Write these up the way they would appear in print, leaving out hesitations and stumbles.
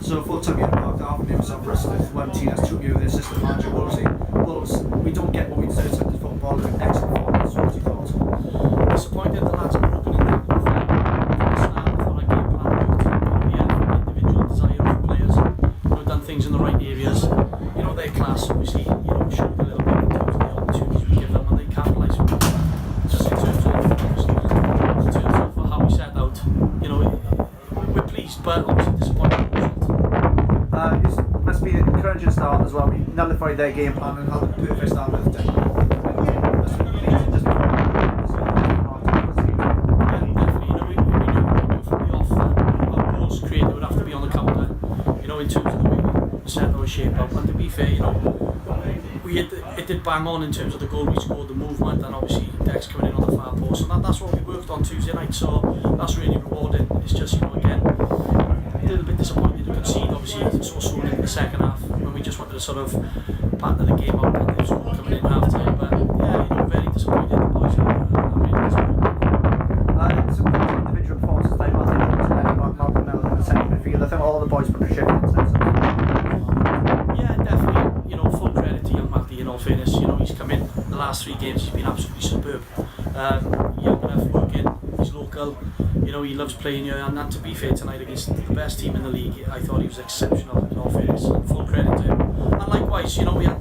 So full-time game marked out for South Aberystwyth, one TNS, 2 with the assistant manager Wolvesy. Wolves, we don't get what we deserve in the football, we're excellent performance. What do you thought? Disappointed the lads are broken in there. From the start, I thought our game plan worked. Individual desire of the players. We've done things in the right areas. Their class obviously, showed a little bit in terms of the opportunities we give them, and they capitalise on it. Just in terms of how we set out, we're pleased, but obviously disappointed with the result. It must be an encouraging start as well. We nullified their game plan and had a perfect start with it. In terms of the way we set our shape up, and to be fair, it did bang on in terms of the goal we scored, the movement, and obviously Dex coming in on the far post, and that's what we worked on Tuesday night, so that's really rewarding. It's just, again, a little bit disappointed to concede, obviously, so soon in the second half, when we just wanted to sort of pattern the game out, and there was a goal coming in half time, but yeah, very disappointed. The boys are really disappointed. Some individual performances, like Malcolm Mellon in the centre midfield. I think all the boys put a shift into it. Yeah, definitely. Full credit to young Matty, in all fairness. He's come in the last 3 games, he's been absolutely superb. Young enough, working, he's local, he loves playing here, and to be fair, tonight against the best team in the league, I thought he was exceptional, in all fairness, and full credit to him. And likewise, we had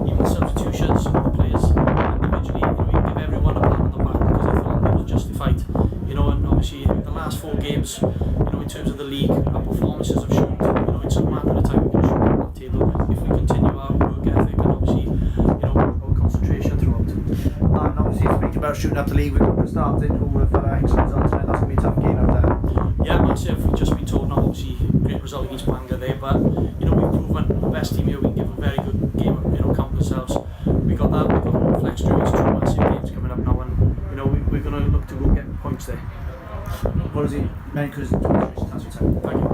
even substitutions of the players individually, we give everyone a pat on the back because I thought it was justified. And obviously the last 4 games, in terms of the league, our performances have shown, it's a matter of time we can shoot up that table if we continue our work ethic and obviously, our concentration throughout. And obviously speaking about shooting up the league, we're starting with excellent results tonight. That's going to be a tough game out there. Yeah, massive. We've just been told now, obviously, great result against Bangor there, but we've proven the best team here, we can give a very good game, count themselves. We got that, we've got flex through these 2 massive games coming up now, and we're going to look to go get points there. What is it? Merry Christmas. Thank you.